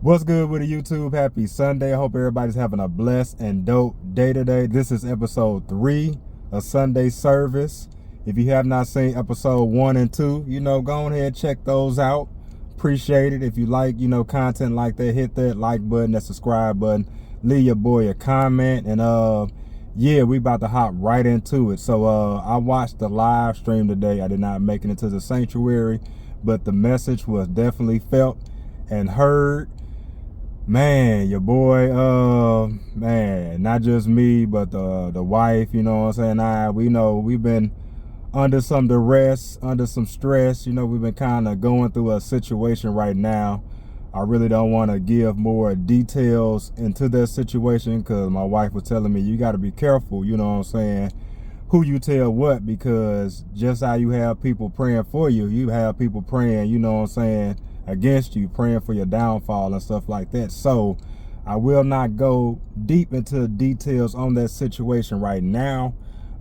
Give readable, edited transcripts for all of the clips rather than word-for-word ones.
What's good with the YouTube? Happy Sunday. I hope everybody's having a blessed and dope day today. This is episode 3 of Sunday Service. If you have not seen episode 1 and 2, go ahead and check those out. Appreciate it. If you like, content like that, hit that like button, that subscribe button. Leave your boy a comment. And we about to hop right into it. So I watched the live stream today. I did not make it into the sanctuary, but the message was definitely felt and heard. Man, your boy, not just me, but the wife, you know what I'm saying? We've been under some duress, under some stress. We've been kind of going through a situation right now. I really don't want to give more details into that situation because my wife was telling me, you got to be careful, you know what I'm saying, who you tell what, because just how you have people praying for you, you have people praying, you know what I'm saying, against you, praying for your downfall and stuff like that. So I will not go deep into details on that situation right now,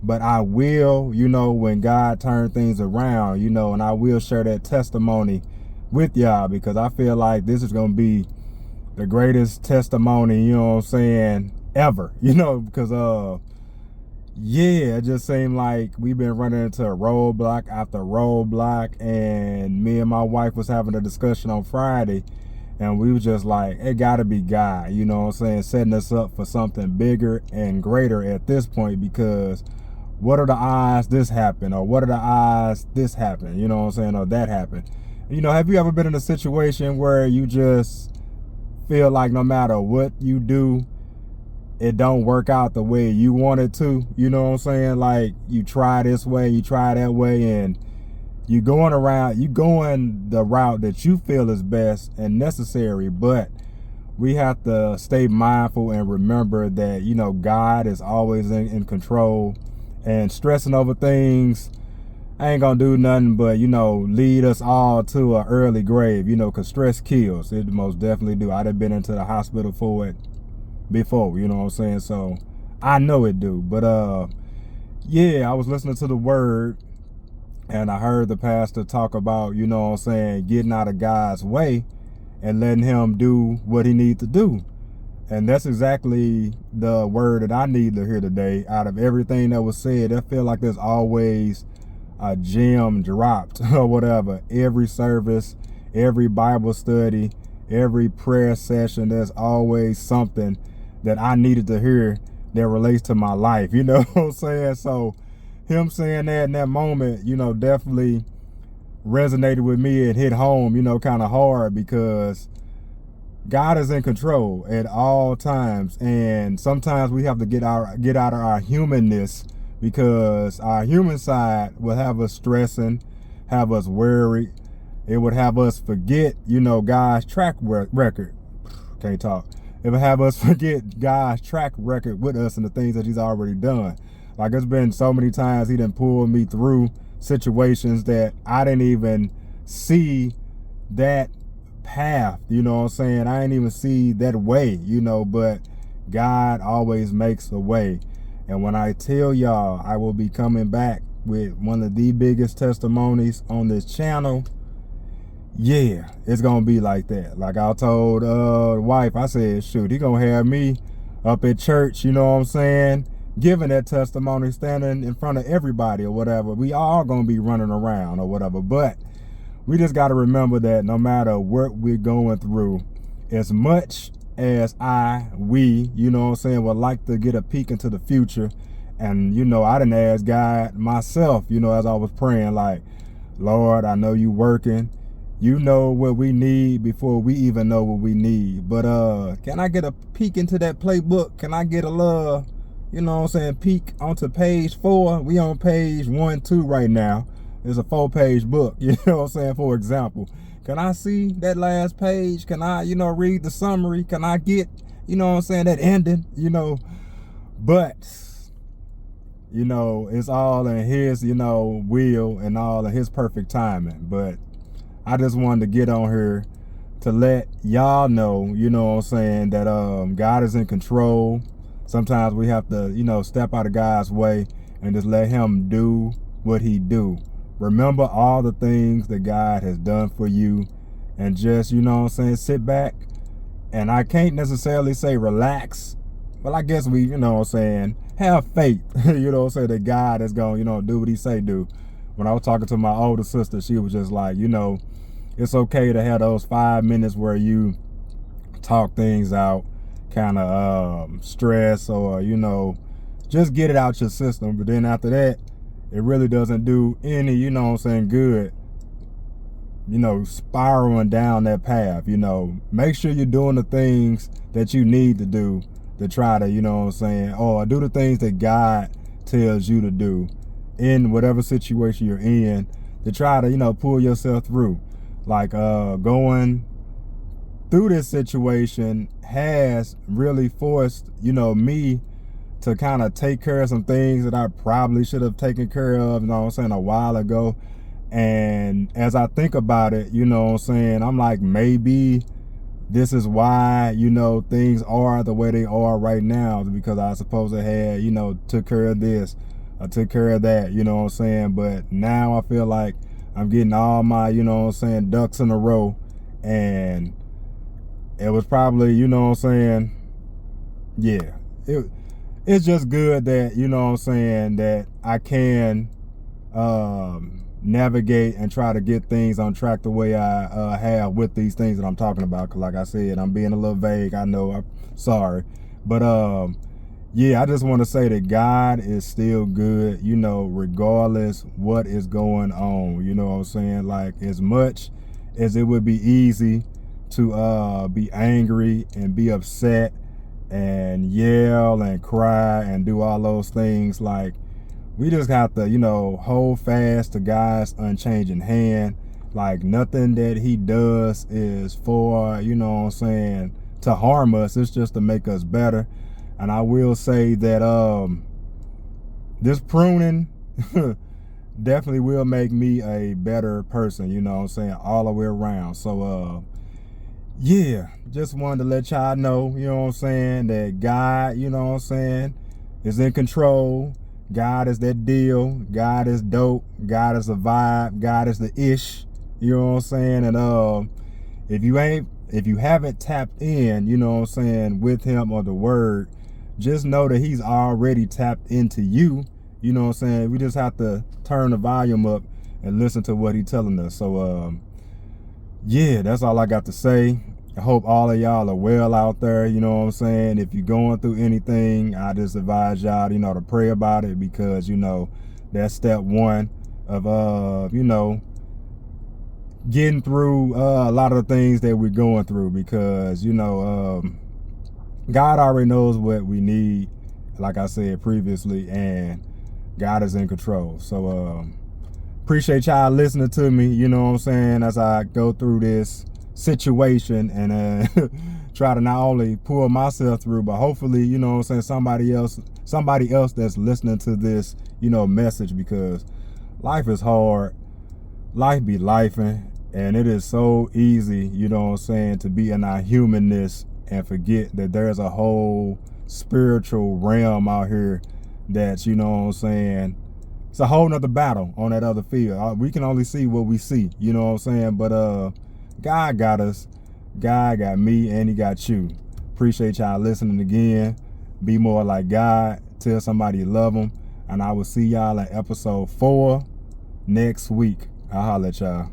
but I will, when God turns things around, and I will share that testimony with y'all, because I feel like this is going to be the greatest testimony, ever, because it just seemed like we've been running into a roadblock after roadblock, and me and my wife was having a discussion on Friday, and we was just like, it gotta be God, setting us up for something bigger and greater at this point, because what are the odds this happened, or what are the odds this happened, or that happened? Have you ever been in a situation where you just feel like no matter what you do, it don't work out the way you want it to, like you try this way, you try that way, and you going the route that you feel is best and necessary, but we have to stay mindful and remember that, God is always in control, and stressing over things ain't gonna do nothing but, lead us all to an early grave, because stress kills. It most definitely do. I'd have been into the hospital for it before, so I know it do. But I was listening to the word, and I heard the pastor talk about, getting out of God's way and letting him do what he needs to do. And that's exactly the word that I need to hear today. Out of everything that was said, I feel like there's always a gem dropped or whatever. Every service, every Bible study, every prayer session, there's always something that I needed to hear that relates to my life, you know what I'm saying? So him saying that in that moment, definitely resonated with me and hit home, kind of hard, because God is in control at all times. And sometimes we have to get out of our humanness, because our human side will have us stressing, have us worried. It would have us forget, God's track record. Can't talk. It would have us forget God's track record with us and the things that he's already done. Like, it's been so many times he done pulled me through situations that I didn't even see that path, I didn't even see that way, but God always makes a way. And when I tell y'all I will be coming back with one of the biggest testimonies on this channel, it's gonna be like that. Like I told the wife, I said, shoot, he gonna have me up at church, giving that testimony, standing in front of everybody or whatever. We all gonna be running around or whatever. But we just gotta remember that no matter what we're going through, as much as we would like to get a peek into the future, and I didn't ask God myself, as I was praying, like, Lord, I know you working. You know what we need before we even know what we need. But can I get a peek into that playbook? Can I get a little, peek onto page 4? We on page 1, 2 right now. It's a 4-page book, for example. Can I see that last page? Can I, read the summary? Can I get, that ending? But, it's all in his, will, and all in his perfect timing. But I just wanted to get on here to let y'all know, that God is in control. Sometimes we have to, step out of God's way and just let him do what he do. Remember all the things that God has done for you, and just, sit back And I can't necessarily say relax. Well, I guess we, you know what I'm saying, have faith, you know what I'm saying, that God is going to, you know, do what he say do. When I was talking to my older sister, she was just like, you know, it's okay to have those 5 minutes where you talk things out, kind of stress, or, you know, just get it out your system. But then after that, it really doesn't do any, you know what I'm saying, good, you know, spiraling down that path. You know, make sure you're doing the things that you need to do to try to, you know what I'm saying, or do the things that God tells you to do in whatever situation you're in, to try to, you know, pull yourself through. Like going through this situation has really forced, you know, me to kind of take care of some things that I probably should have taken care of, you know what I'm saying, a while ago. And as I think about it, you know what I'm saying, I'm like, maybe this is why, you know, things are the way they are right now, because I suppose I had, you know, took care of this, I took care of that, you know what I'm saying. But now I feel like I'm getting all my, you know what I'm saying, ducks in a row. And it was probably, you know what I'm saying, yeah, it's just good that, you know what I'm saying, that I can navigate and try to get things on track the way I have with these things that I'm talking about. Because like I said, I'm being a little vague, I know, I'm sorry. But yeah, I just want to say that God is still good, you know, regardless what is going on. You know what I'm saying? Like, as much as it would be easy to be angry and be upset and yell and cry and do all those things, like, we just have to, you know, hold fast to God's unchanging hand. Like, nothing that he does is for, you know what I'm saying, to harm us. It's just to make us better. And I will say that this pruning definitely will make me a better person, you know what I'm saying, all the way around. So yeah, just wanted to let y'all know, you know what I'm saying, that God, you know what I'm saying, is in control. God is that deal. God is dope. God is a vibe. God is the ish. You know what I'm saying? And if you haven't tapped in, you know what I'm saying, with him or the word, just know that he's already tapped into you. You know what I'm saying? We just have to turn the volume up and listen to what he's telling us. So yeah, that's all I got to say. I hope all of y'all are well out there, you know what I'm saying. If you're going through anything, I just advise y'all, you know, to pray about it, because, you know, that's step one of, you know, getting through a lot of the things that we're going through, because, you know, God already knows what we need, like I said previously, and God is in control. So appreciate y'all listening to me, you know what I'm saying, as I go through this situation and try to not only pull myself through, but hopefully, you know what I'm saying, somebody else that's listening to this, you know, message, because life is hard. Life be lifing, and it is so easy, you know what I'm saying, to be in our humanness and forget that there's a whole spiritual realm out here that's, you know what I'm saying, it's a whole nother battle on that other field. We can only see what we see, you know what I'm saying. But God got us. God got me, and he got you. Appreciate y'all listening again. Be more like God. Tell somebody you love them. And I will see y'all in episode 4 next week. I'll holler at y'all.